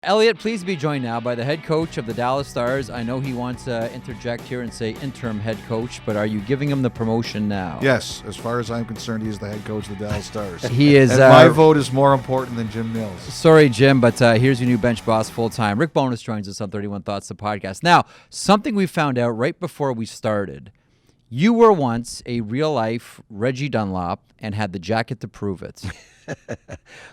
Elliotte, please be joined now by the head coach of the Dallas Stars. I know he wants to interject here and say interim head coach, but are you giving him the promotion now? Yes, as far as I'm concerned, he is the head coach of the Dallas Stars. He is. And my vote is more important than Jim Nils. Sorry, Jim, but here's your new bench boss full-time. Rick Bowness joins us on 31 Thoughts, the podcast. Now, something we found out right before we started. You were once a real-life Reggie Dunlop and had the jacket to prove it.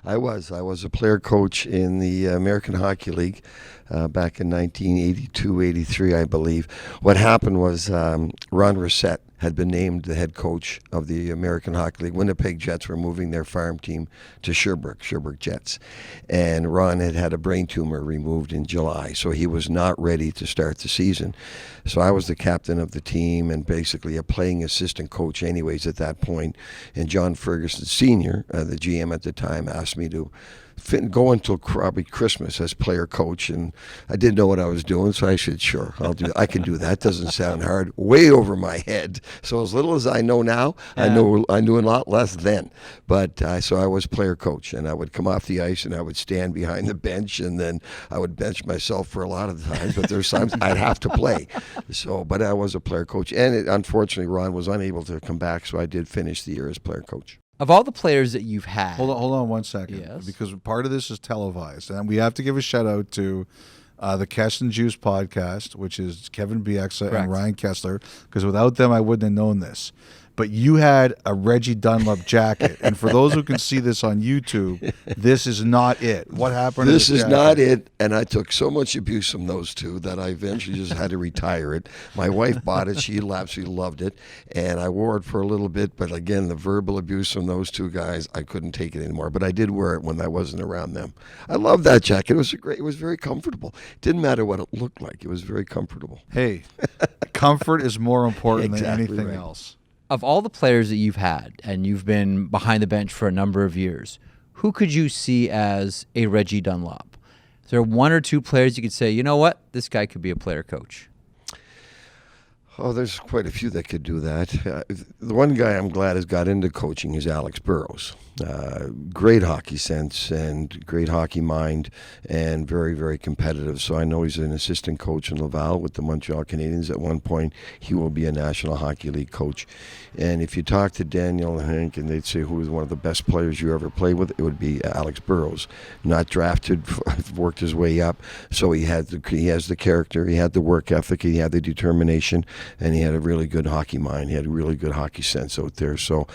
I was a player coach in the American Hockey League back in 1982-83, I believe. What happened was Ron Rissett had been named the head coach of the American Hockey League. Winnipeg Jets were moving their farm team to Sherbrooke Jets. And Ron had had a brain tumor removed in July, so he was not ready to start the season. So I was the captain of the team and basically a playing assistant coach anyways at that point. And John Ferguson Sr., the GM at the time, asked me to go until probably Christmas as player coach, and I didn't know what I was doing, so I said, sure, I can do that. Doesn't sound hard. Way over my head. So as little as I know now, yeah. I knew a lot less then. But so I was player coach, and I would come off the ice and I would stand behind the bench, and then I would bench myself for a lot of times, but there's times I'd have to play. So, but I was a player coach, and unfortunately Ron was unable to come back, so I did finish the year as player coach. Of all the players that you've had... Hold on 1 second. Yes. Because part of this is televised. And we have to give a shout-out to the Kess and Juice podcast, which is Kevin Bieksa and Ryan Kessler, because without them, I wouldn't have known this. But you had a Reggie Dunlop jacket. And for those who can see this on YouTube, this is not it. What happened? This is not it. And I took so much abuse from those two that I eventually just had to retire it. My wife bought it. She absolutely loved it. And I wore it for a little bit. But again, the verbal abuse from those two guys, I couldn't take it anymore. But I did wear it when I wasn't around them. I loved that jacket. It was very comfortable. It didn't matter what it looked like. It was very comfortable. Hey, comfort is more important than anything else. Of all the players that you've had, and you've been behind the bench for a number of years, who could you see as a Reggie Dunlop? Is there one or two players you could say, you know what, this guy could be a player coach? Oh, there's quite a few that could do that. The one guy I'm glad has got into coaching is Alex Burrows. Great hockey sense and great hockey mind and very, very competitive. So I know he's an assistant coach in Laval with the Montreal Canadiens. At one point, he will be a National Hockey League coach. And if you talk to Daniel and Hank and they'd say who was one of the best players you ever played with, it would be Alex Burrows. Not drafted, worked his way up. So he has the character, he had the work ethic, he had the determination, and he had a really good hockey mind. He had a really good hockey sense out there. So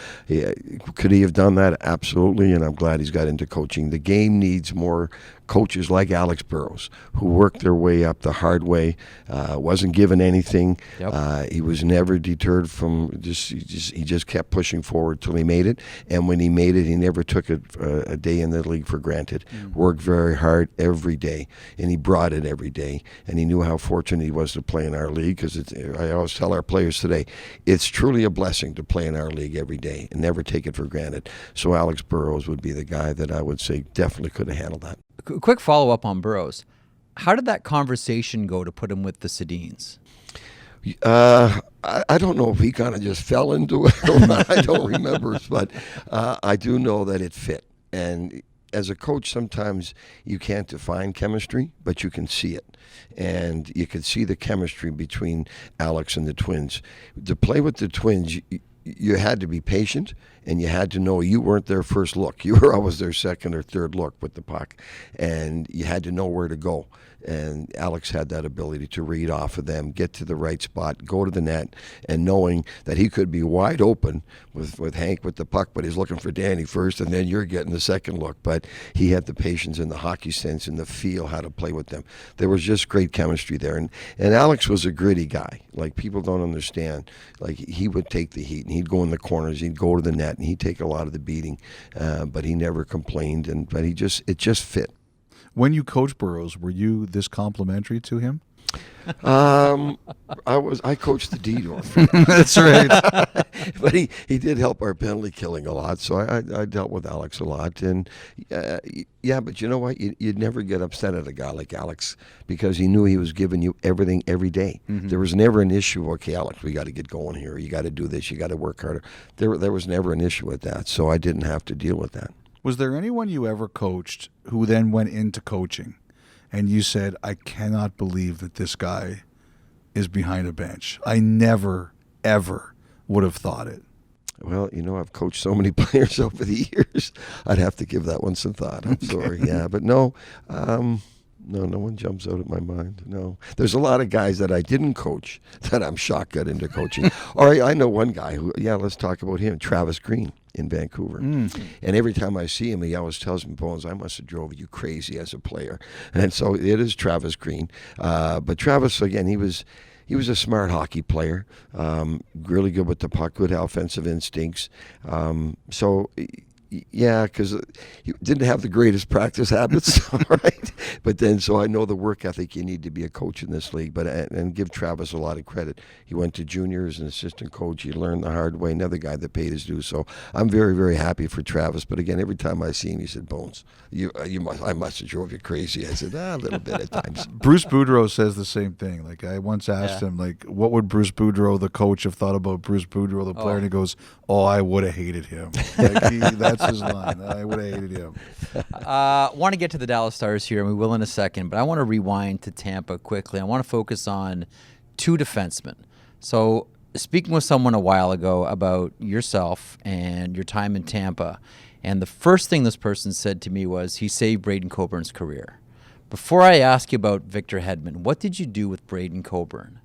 could he have done that? Absolutely, and I'm glad he's got into coaching. The game needs more coaches like Alex Burrows who worked their way up the hard way, wasn't given anything. Yep. He was never deterred from he just kept pushing forward till he made it. And when he made it, he never took a day in the league for granted. Worked very hard every day, and he brought it every day. And he knew how fortunate he was to play in our league, because I always tell our players today, it's truly a blessing to play in our league every day and never take it for granted. So Alex Burrows would be the guy that I would say definitely could have handled that. Quick follow-up on Burrows. How did that conversation go to put him with the Sedins? I don't know if he kind of just fell into it or not. I don't remember, but I do know that it fit. And as a coach, sometimes you can't define chemistry, but you can see it. And you can see the chemistry between Alex and the Twins. To play with the Twins, you had to be patient, and you had to know you weren't their first look. You were always their second or third look with the puck, and you had to know where to go. And Alex had that ability to read off of them, get to the right spot, go to the net, and knowing that he could be wide open with Hank with the puck, but he's looking for Danny first, and then you're getting the second look. But he had the patience and the hockey sense and the feel how to play with them. There was just great chemistry there. And Alex was a gritty guy. Like, people don't understand. Like, he would take the heat, and he'd go in the corners, he'd go to the net, and he'd take a lot of the beating. But he never complained, but it just fit. When you coached Burrows, were you this complimentary to him? I coached the D door. That's right. But he did help our penalty killing a lot, so I dealt with Alex a lot. And yeah, but you know what? You'd never get upset at a guy like Alex, because he knew he was giving you everything every day. Mm-hmm. There was never an issue, okay, Alex, we got to get going here. You got to do this. You got to work harder. There was never an issue with that, so I didn't have to deal with that. Was there anyone you ever coached who then went into coaching and you said, I cannot believe that this guy is behind a bench. I never, ever would have thought it. Well, I've coached so many players over the years. I'd have to give that one some thought. I'm sorry. Yeah, but no. No one jumps out at my mind. No. There's a lot of guys that I didn't coach that I'm shocked got into coaching. All right, I know one guy who, let's talk about him, Travis Green in Vancouver. And every time I see him, he always tells me, Bones, I must have drove you crazy as a player. And so it is Travis Green. But Travis, again, he was a smart hockey player, really good with the puck, good offensive instincts. Because he didn't have the greatest practice habits, right? But then, so I know the work ethic you need to be a coach in this league. But and give Travis a lot of credit. He went to junior as an assistant coach. He learned the hard way. Another guy that paid his dues. So I'm very, very happy for Travis. But again, every time I see him, he said, "Bones, I must have drove you crazy." I said, a little bit at times. Bruce Boudreau says the same thing. Like, I once asked him, like, what would Bruce Boudreau, the coach, have thought about Bruce Boudreau, the player? And he goes, I would have hated him. Like, that's his line. I would have hated him. Want to get to the Dallas Stars here, and we will in a second, but I want to rewind to Tampa quickly. I want to focus on two defensemen. So, speaking with someone a while ago about yourself and your time in Tampa, and the first thing this person said to me was he saved Braden Coburn's career. Before I ask you about Victor Hedman, what did you do with Braden Coburn?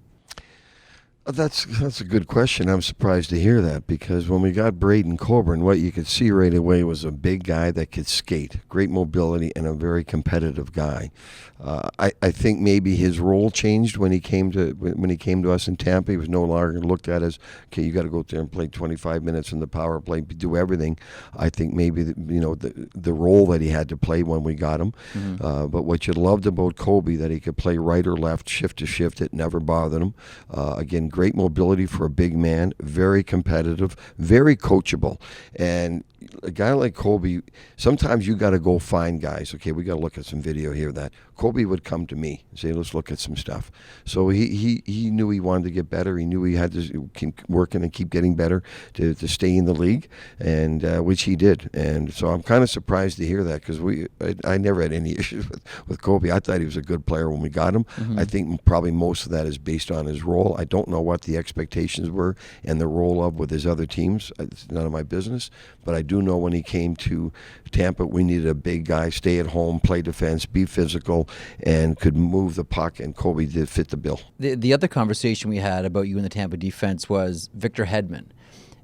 That's a good question. I'm surprised to hear that, because when we got Braden Coburn, what you could see right away was a big guy that could skate, great mobility, and a very competitive guy. I think maybe his role changed when he came to us in Tampa. He was no longer looked at as, okay, you got to go out there and play 25 minutes in the power play, do everything. I think maybe the role that he had to play when we got him. But what you loved about Kobe, that he could play right or left, shift to shift. It never bothered him. Again, great mobility for a big man, very competitive, very coachable. And a guy like Kobe, sometimes you got to go find guys. Okay, we got to look at some video here. That Kobe would come to me and say, let's look at some stuff. So he knew he wanted to get better. He knew he had to keep working and keep getting better to stay in the league, and which he did. And so I'm kind of surprised to hear that, because I never had any issues with Kobe. I thought he was a good player when we got him. I think probably most of that is based on his role. I don't know what the expectations were and the role of with his other teams. It's none of my business. But I do know when he came to Tampa, we needed a big guy, stay at home, play defense, be physical, and could move the puck, and Kobe did fit the bill. The other conversation we had about you in the Tampa defense was Victor Hedman.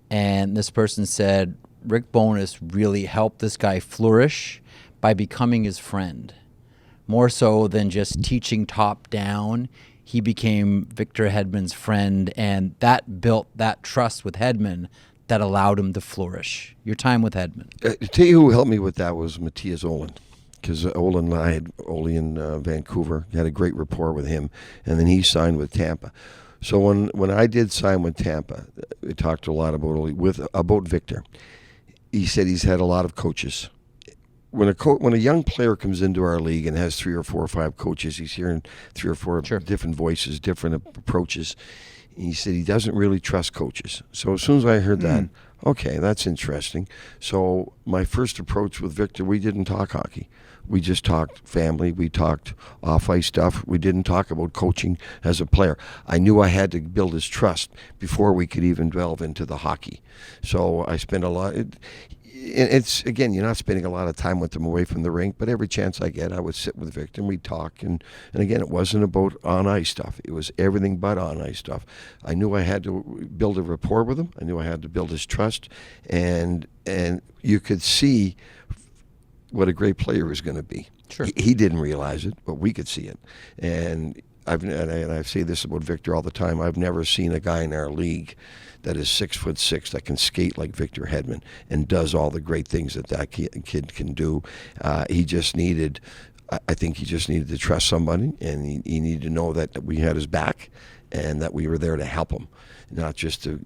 And this person said Rick Bowness really helped this guy flourish by becoming his friend. More so than just teaching top down, he became Victor Hedman's friend, and that built that trust with Hedman that allowed him to flourish. Your time with Hedman. Tell you who helped me with that was Matthias Olin, because Olin and I had Oli in Vancouver, had a great rapport with him, and then he signed with Tampa. So when I did sign with Tampa, we talked a lot about Oli, about Victor. He said he's had a lot of coaches. When a young player comes into our league and has 3 or 4 or 5 coaches, he's hearing 3 or 4 different voices, different approaches. He said he doesn't really trust coaches. So as soon as I heard that, okay, that's interesting. So my first approach with Victor, we didn't talk hockey. We just talked family. We talked off-ice stuff. We didn't talk about coaching as a player. I knew I had to build his trust before we could even delve into the hockey. So I spent a lot... It's, again, you're not spending a lot of time with him away from the rink, but every chance I get, I would sit with Victor and we'd talk. And again, it wasn't about on-ice stuff. It was everything but on-ice stuff. I knew I had to build a rapport with him. I knew I had to build his trust. And you could see what a great player he was going to be. Sure. He didn't realize it, but we could see it. And I say this about Victor all the time. I've never seen a guy in our league that is 6'6" that can skate like Victor Hedman and does all the great things that kid can do. He just needed, I think he just needed to trust somebody, and he needed to know that we had his back and that we were there to help him, not just to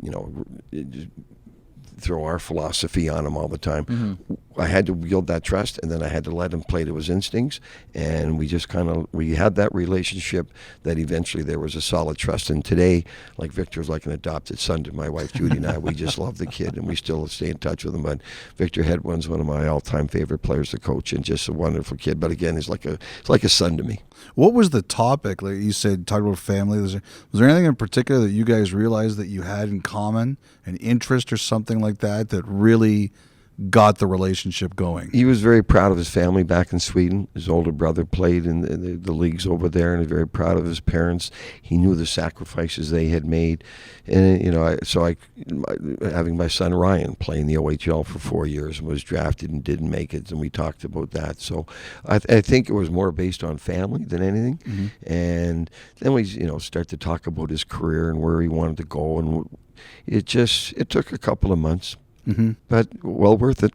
throw our philosophy on him all the time. I had to wield that trust, and then I had to let him play to his instincts, and we just we had that relationship that eventually there was a solid trust. And today, like, Victor's like an adopted son to my wife Judy and I. We just love the kid, and we still stay in touch with him. But Victor Hedwin's one of my all-time favorite players to coach, and just a wonderful kid. But again, he's like a son to me. What was the topic? Like you said, talk about family. Was there anything in particular that you guys realized that you had in common, an interest or something like that really got the relationship going? He was very proud of his family back in Sweden. His older brother played in the leagues over there, and he's very proud of his parents. He knew the sacrifices they had made, and having my son Ryan play in the OHL for 4 years and was drafted and didn't make it, and we talked about that. So I think it was more based on family than anything. Mm-hmm. And then we start to talk about his career and where he wanted to go, and it took a couple of months. Mm-hmm. But well worth it.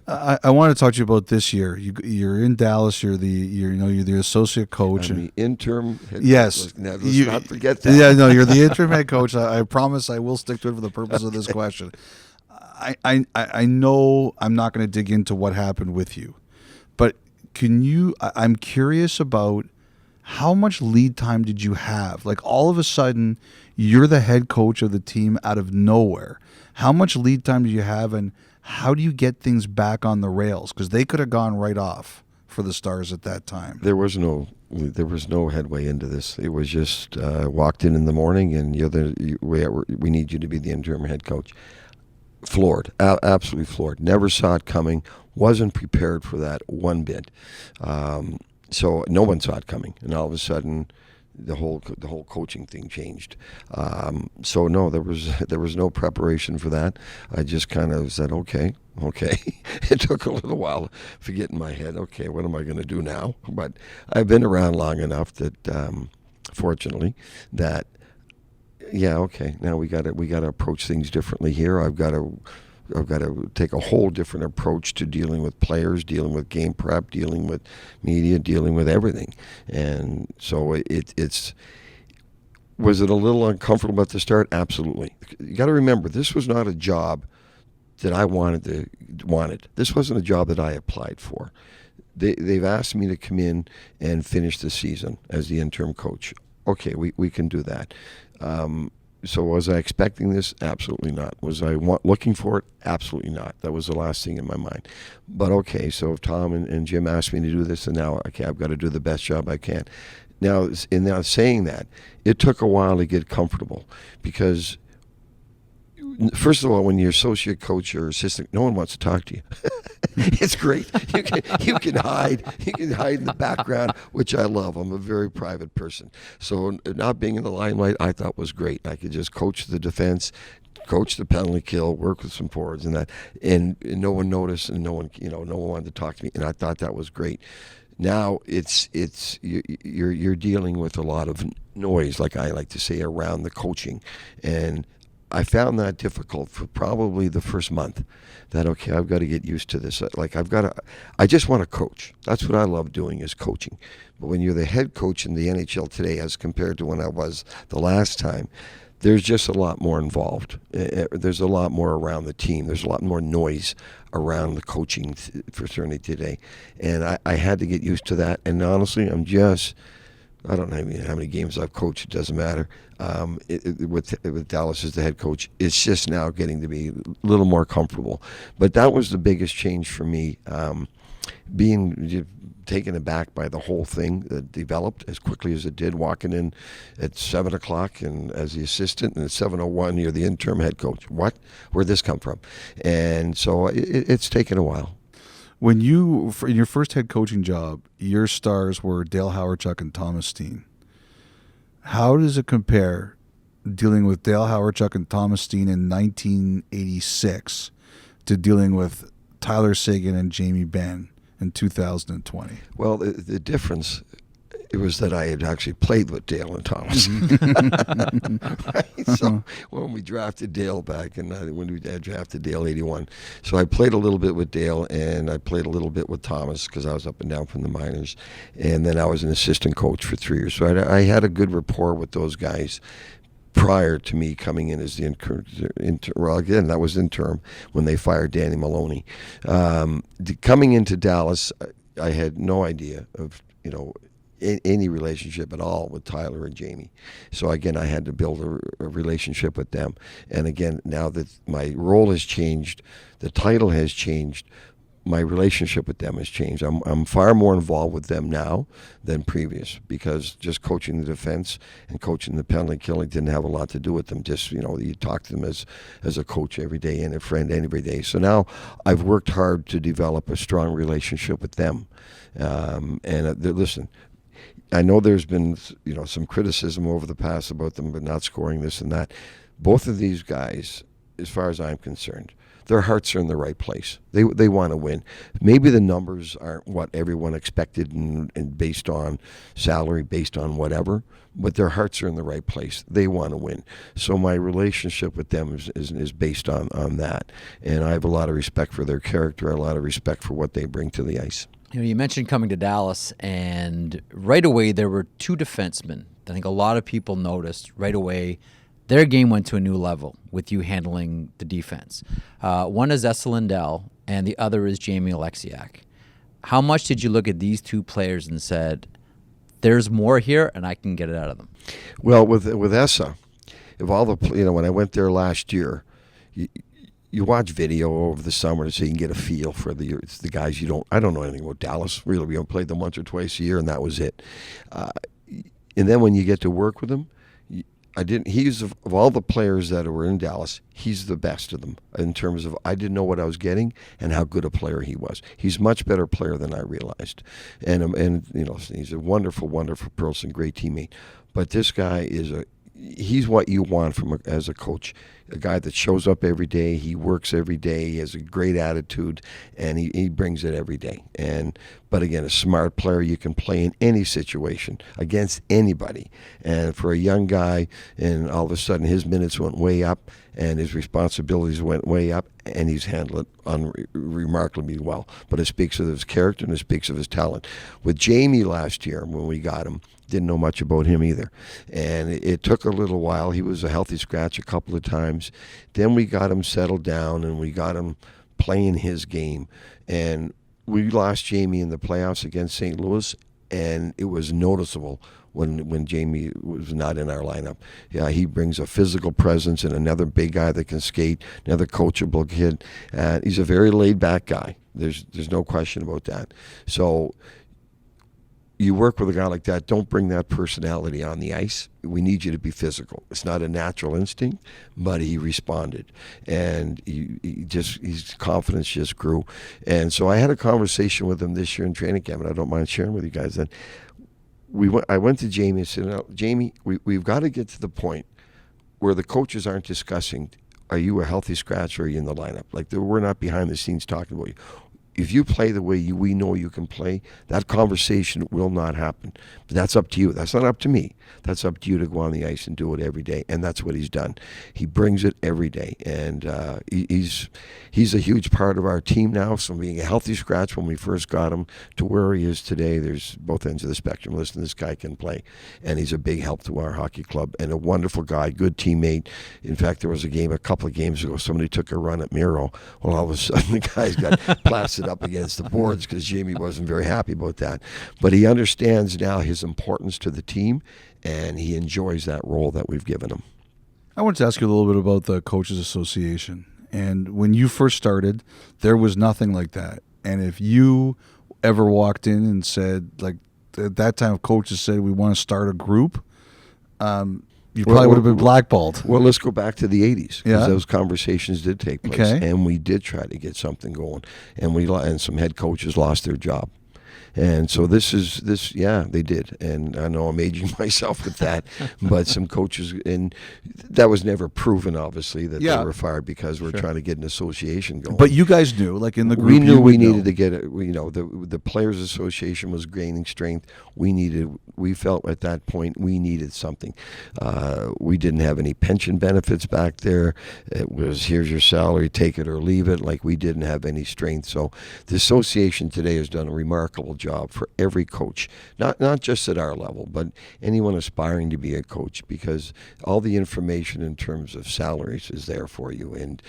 I want to talk to you about this year. You're in Dallas. You're the associate coach. I'm the interim head yes. coach. Let's not forget that. Yeah, no, you're the interim head coach. I promise I will stick to it for the purpose of this question. I know I'm not going to dig into what happened with you, but I'm curious about how much lead time did you have? Like, all of a sudden, you're the head coach of the team out of nowhere. How much lead time do you have, and how do you get things back on the rails? Because they could have gone right off for the Stars at that time. There was no headway into this. It was just walked in the morning, and we need you to be the interim head coach. Floored, absolutely floored. Never saw it coming. Wasn't prepared for that one bit. So no one saw it coming, and all of a sudden, the whole coaching thing changed. So no, there was no preparation for that. I just kind of said, okay. It took a little while to get in my head. Okay, what am I going to do now? But I've been around long enough that, fortunately, that now we got to approach things differently here. I've got to take a whole different approach to dealing with players, dealing with game prep, dealing with media, dealing with everything. And so was it a little uncomfortable at the start? Absolutely. You got to remember, this was not a job that I wanted. This wasn't a job that I applied for. They've asked me to come in and finish the season as the interim coach. Okay, we can do that. So was I expecting this? Absolutely not. Was I looking for it? Absolutely not. That was the last thing in my mind. But okay, so if Tom and Jim asked me to do this, and now, okay, I've got to do the best job I can. Now, saying that, it took a while to get comfortable, because first of all, when you're associate coach or assistant, no one wants to talk to you. It's great. You can hide. You can hide in the background, which I love. I'm a very private person. So not being in the limelight, I thought was great. I could just coach the defense, coach the penalty kill, work with some forwards and that, and no one noticed, and no one wanted to talk to me, and I thought that was great. Now you're dealing with a lot of noise, like I like to say, around the coaching, and I found that difficult for probably the first month. That, okay, I've got to get used to this. I just want to coach. That's what I love doing, is coaching. But when you're the head coach in the NHL today, as compared to when I was the last time, there's just a lot more involved. There's a lot more around the team. There's a lot more noise around the coaching fraternity today. And I had to get used to that. And honestly, I don't know how many games I've coached. It doesn't matter. With Dallas as the head coach, it's just now getting to be a little more comfortable. But that was the biggest change for me, being taken aback by the whole thing that developed as quickly as it did, walking in at 7 o'clock and as the assistant, and at 7:01 you're the interim head coach. What? Where'd this come from? And so it's taken a while. When in your first head coaching job, your stars were Dale Hawerchuk and Thomas Steen. How does it compare dealing with Dale Hawerchuk and Thomas Steen in 1986 to dealing with Tyler Seguin and Jamie Benn in 2020? Well, the difference, it was that I had actually played with Dale and Thomas. Right? So when we drafted Dale back, and when we drafted Dale 81, so I played a little bit with Dale, and I played a little bit with Thomas because I was up and down from the minors, and then I was an assistant coach for 3 years. So I had a good rapport with those guys prior to me coming in as the well, again, that was interim when they fired Danny Maloney. Coming into Dallas, I had no idea of, any relationship at all with Tyler and Jamie. So again, I had to build a relationship with them. And again, now that my role has changed, the title has changed, my relationship with them has changed. I'm far more involved with them now than previous, because just coaching the defense and coaching the penalty killing didn't have a lot to do with them. Just, you talk to them as a coach every day and a friend every day. So now I've worked hard to develop a strong relationship with them. Listen, I know there's been, some criticism over the past about them, but not scoring this and that. Both of these guys, as far as I'm concerned, their hearts are in the right place. They want to win. Maybe the numbers aren't what everyone expected and based on salary, based on whatever, but their hearts are in the right place. They want to win. So my relationship with them is based on that. And I have a lot of respect for their character, a lot of respect for what they bring to the ice. You mentioned coming to Dallas, and right away there were two defensemen. I think a lot of people noticed right away their game went to a new level with you handling the defense. One is Esa Lindell, and the other is Jamie Alexiak. How much did you look at these two players and said, there's more here, and I can get it out of them? Well, with Esa, if all the when I went there last year, you watch video over the summer so you can get a feel for the guys I don't know anything about Dallas. Really, we only played them once or twice a year, and that was it. And then when you get to work with them, he's of all the players that were in Dallas, he's the best of them in terms of I didn't know what I was getting and how good a player he was. He's a much better player than I realized. And he's a wonderful, wonderful person, great teammate. But this guy he's what you want as a coach. A guy that shows up every day, he works every day, he has a great attitude, and he brings it every day. But again, a smart player you can play in any situation against anybody. And for a young guy, and all of a sudden his minutes went way up and his responsibilities went way up, and he's handled it remarkably well. But it speaks of his character and it speaks of his talent. With Jamie last year, when we got him, didn't know much about him either. And it took a little while. He was a healthy scratch a couple of times. Then we got him settled down and we got him playing his game. And we lost Jamie in the playoffs against St. Louis, and it was noticeable when Jamie was not in our lineup. Yeah, he brings a physical presence and another big guy that can skate, another coachable kid. He's a very laid-back guy. There's no question about that. So you work with a guy like that, don't bring that personality on the ice. We need you to be physical. It's not a natural instinct, but he responded. And his confidence just grew. And so I had a conversation with him this year in training camp, and I don't mind sharing with you guys that. I went to Jamie and said, Jamie, we've got to get to the point where the coaches aren't discussing, are you a healthy scratch or are you in the lineup? Like, we're not behind the scenes talking about you. If you play the way we know you can play, that conversation will not happen. But that's up to you. That's not up to me. That's up to you to go on the ice and do it every day. And that's what he's done. He brings it every day. And he's a huge part of our team now. So being a healthy scratch when we first got him to where he is today, there's both ends of the spectrum. Listen, this guy can play. And he's a big help to our hockey club. And a wonderful guy, good teammate. In fact, there was a couple of games ago, somebody took a run at Miro. Well, all of a sudden the guys got plastered up against the boards because Jamie wasn't very happy about that. But he understands now his importance to the team, and he enjoys that role that we've given him. I wanted to ask you a little bit about the Coaches Association. And when you first started, there was nothing like that. And if you ever walked in and said, like, at that time, coaches said, we want to start a group, you probably would have been blackballed. Well, let's go back to the 80s. Yeah. Those conversations did take place. Okay. And we did try to get something going. And some head coaches lost their job. And so they did. And I know I'm aging myself with that, but some coaches, and that was never proven, obviously, that they were fired because we're trying to get an association going. But you guys knew, like in the group, we knew we needed to get it. The Players Association was gaining strength. We felt at that point we needed something. We didn't have any pension benefits back there. It was, here's your salary, take it or leave it. Like, we didn't have any strength. So the association today has done a remarkable incredible job for every coach, not just at our level, but anyone aspiring to be a coach, because all the information in terms of salaries is there for you, and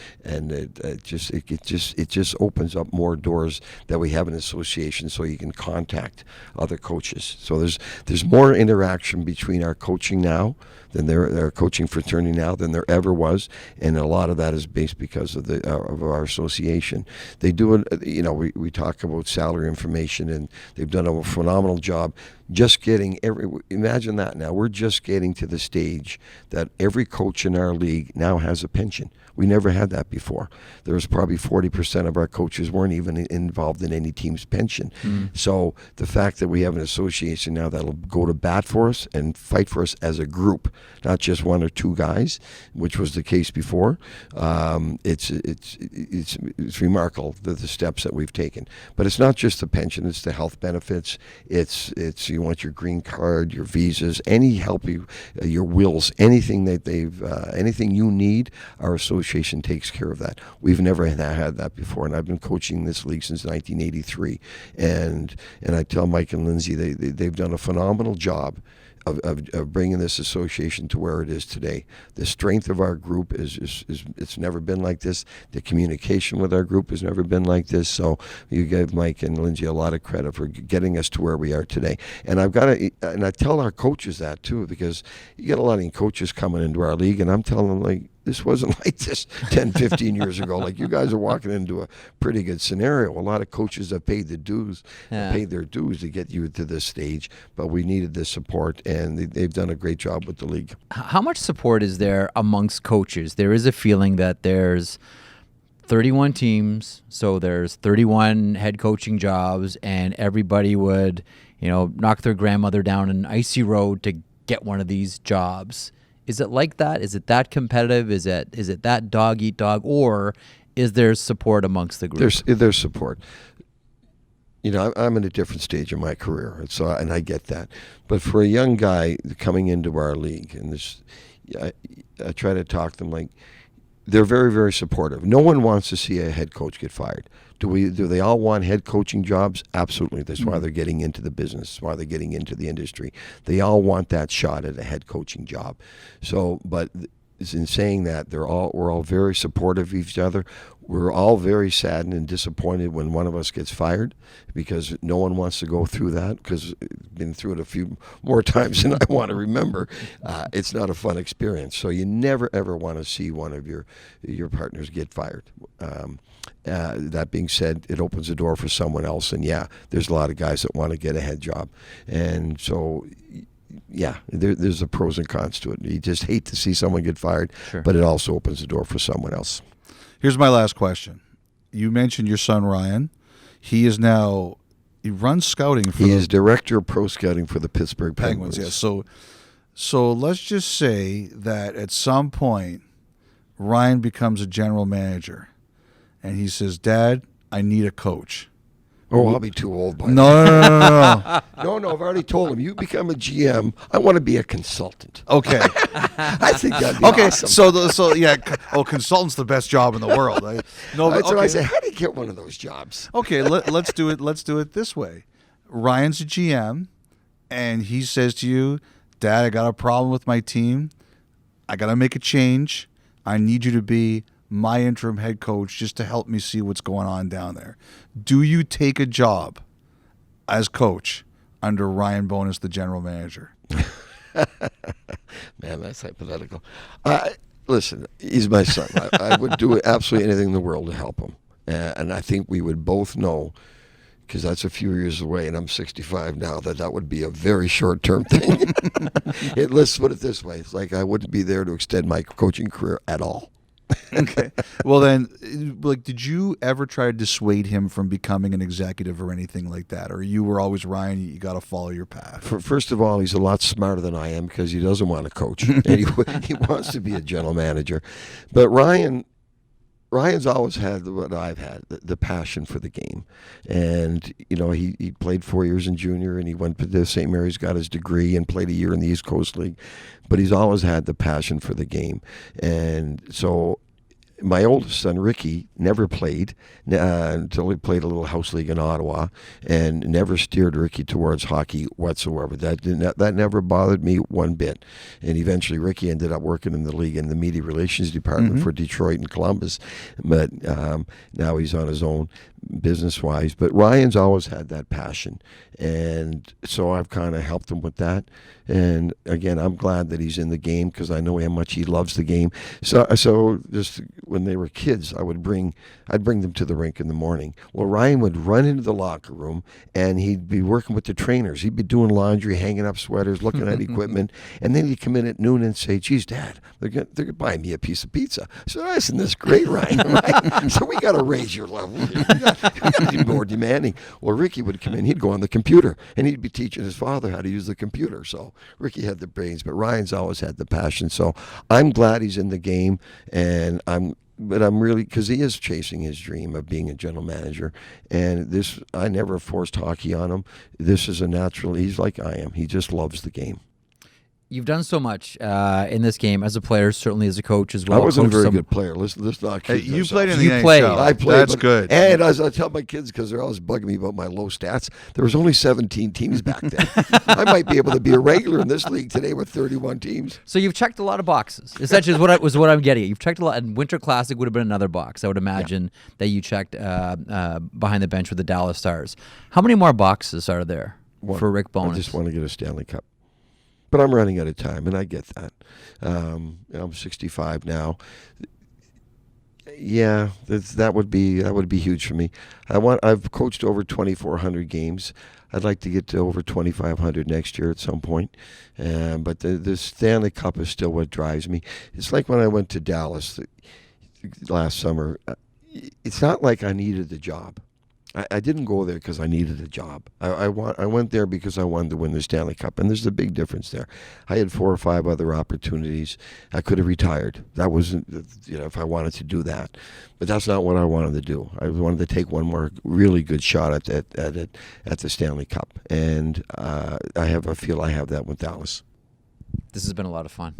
it just opens up more doors that we have an association, so you can contact other coaches. So there's more interaction between our coaching now than our coaching fraternity now than there ever was, and a lot of that is based because of our association. They do it. We talk about salary information, and they've done a phenomenal job. Just getting imagine that now. We're just getting to the stage that every coach in our league now has a pension. We never had that before. There was probably 40% of our coaches weren't even involved in any team's pension. So the fact that we have an association now that'll go to bat for us and fight for us as a group, not just one or two guys, which was the case before, it's remarkable the steps that we've taken. But it's not just the pension; it's the health benefits. It's you want your green card, your visas, any help your wills, anything that anything you need, our association takes care of that. We've never had that before, and I've been coaching this league since 1983, and I tell Mike and Lindsay they've done a phenomenal job of bringing this association to where it is today. The strength of our group is it's never been like this. The communication with our group has never been like this. So you give Mike and Lindsay a lot of credit for getting us to where we are today. And and I tell our coaches that too, because you get a lot of coaches coming into our league, and I'm telling them, like, this wasn't like this 10, 15 years ago. Like, you guys are walking into a pretty good scenario. A lot of coaches have paid their dues to get you to this stage, but we needed the support, and they've done a great job with the league. How much support is there amongst coaches? There is a feeling that there's 31 teams, so there's 31 head coaching jobs, and everybody would, knock their grandmother down an icy road to get one of these jobs. Is it like that? Is it that competitive? Is it that dog eat dog, or is there support amongst the group? There's support. I'm in a different stage of my career, and I get that. But for a young guy coming into our league, and I try to talk to them like they're very, very supportive. No one wants to see a head coach get fired. Do they all want head coaching jobs? Absolutely. That's why they're getting into the business. That's why they're getting into the industry. They all want that shot at a head coaching job. So, but in saying that, we're all very supportive of each other. We're all very saddened and disappointed when one of us gets fired, because no one wants to go through that, because I've been through it a few more times than I want to remember. It's not a fun experience. So you never, ever want to see one of your partners get fired. That being said, it opens the door for someone else. And there's a lot of guys that want to get a head job. And so, there's the pros and cons to it. You just hate to see someone get fired, but it also opens the door for someone else. Here's my last question. You mentioned your son, Ryan. He runs scouting for He is director of pro scouting for the Pittsburgh Penguins. Yeah. So let's just say that at some point, Ryan becomes a general manager, and he says, "Dad, I need a coach." Oh, I'll be too old by then. No. No, I've already told him, you become a GM. I want to be a consultant. Okay. I think that'd be awesome. Consultant's the best job in the world. That's what I say. How do you get one of those jobs? Okay, let's do it. Let's do it this way. Ryan's a GM, and he says to you, "Dad, I got a problem with my team. I got to make a change. I need you to be my interim head coach just to help me see what's going on down there." Do you take a job as coach under Ryan Bowness, the general manager? Man, that's hypothetical. Listen, he's my son. I would do absolutely anything in the world to help him. And I think we would both know, because that's a few years away, and I'm 65 now, that would be a very short-term thing. Let's put it this way. It's like I wouldn't be there to extend my coaching career at all. Okay. Well, then, did you ever try to dissuade him from becoming an executive or anything like that? Or you were always, "Ryan, you got to follow your path"? First of all, he's a lot smarter than I am, because he doesn't want to coach. And he wants to be a general manager. But Ryan's always had what I've had, the passion for the game. And, he played 4 years in junior, and he went to St. Mary's, got his degree, and played a year in the East Coast League. But he's always had the passion for the game. And so my oldest son, Ricky, never played until he played a little house league in Ottawa, and never steered Ricky towards hockey whatsoever. That never bothered me one bit. And eventually Ricky ended up working in the league in the media relations department for Detroit and Columbus. But now he's on his own business-wise. But Ryan's always had that passion. And so I've kind of helped him with that. And again, I'm glad that he's in the game because I know how much he loves the game. So just when they were kids, I'd bring them to the rink in the morning. Well, Ryan would run into the locker room and he'd be working with the trainers. He'd be doing laundry, hanging up sweaters, looking at equipment, and then he'd come in at noon and say, "Geez, Dad, they're gonna buy me a piece of pizza." So isn't this great, Ryan? Right? So we got to raise your level. We got to be more demanding. Well, Ricky would come in. He'd go on the computer and he'd be teaching his father how to use the computer. So Ricky had the brains, but Ryan's always had the passion. So I'm glad he's in the game, and I'm really, because he is chasing his dream of being a general manager. And I never forced hockey on him. This is a natural. He's like I am. He just loves the game. You've done so much in this game as a player, certainly as a coach as well. I wasn't a very good player. Let's not kid you ourselves. played in the You NHL. played. I played. That's good. And as I tell my kids, because they're always bugging me about my low stats, there was only 17 teams back then. I might be able to be a regular in this league today with 31 teams. So you've checked a lot of boxes. Essentially, is what I'm getting at. You've checked a lot, and Winter Classic would have been another box. I would imagine that you checked behind the bench with the Dallas Stars. How many more boxes are there for Rick Bowness? I just want to get a Stanley Cup. But I'm running out of time, and I get that. I'm 65 now. Yeah, that would be huge for me. I've coached over 2,400 games. I'd like to get to over 2,500 next year at some point. But the Stanley Cup is still what drives me. It's like when I went to Dallas last summer. It's not like I needed the job. I didn't go there because I needed a job. I went there because I wanted to win the Stanley Cup, and there's a big difference there. I had 4 or 5 other opportunities. I could have retired. That wasn't, if I wanted to do that, but that's not what I wanted to do. I wanted to take one more really good shot at the Stanley Cup, and I feel I have that with Dallas. This has been a lot of fun.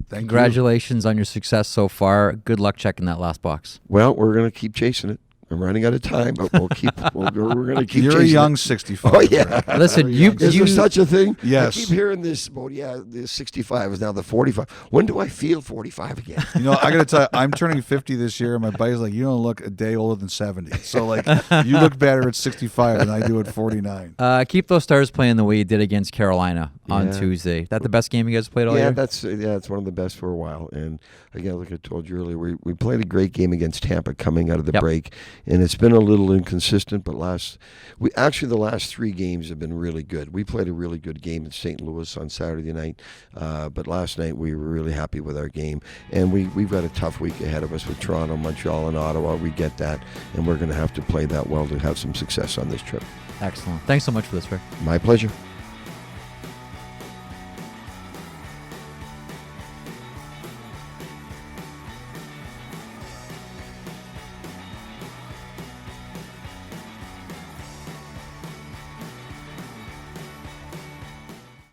Congratulations on your success so far. Good luck checking that last box. Well, we're going to keep chasing it. I'm running out of time, but we're going to keep You're a chasing young it. 65. Oh, yeah. Listen, Is there such a thing? Yes. I keep hearing this, the 65 is now the 45. When do I feel 45 again? I got to tell you, I'm turning 50 this year, and my buddy's like, you don't look a day older than 70. So, you look better at 65 than I do at 49. Keep those Stars playing the way you did against Carolina on Tuesday. That the best game you guys played all year? It's one of the best for a while. And again, like I told you earlier, we played a great game against Tampa coming out of the break, and it's been a little inconsistent, but the last 3 games have been really good. We played a really good game in St. Louis on Saturday night, but last night we were really happy with our game, and we've got a tough week ahead of us with Toronto, Montreal, and Ottawa. We get that, and we're going to have to play that well to have some success on this trip. Excellent. Thanks so much for this, Rick. My pleasure.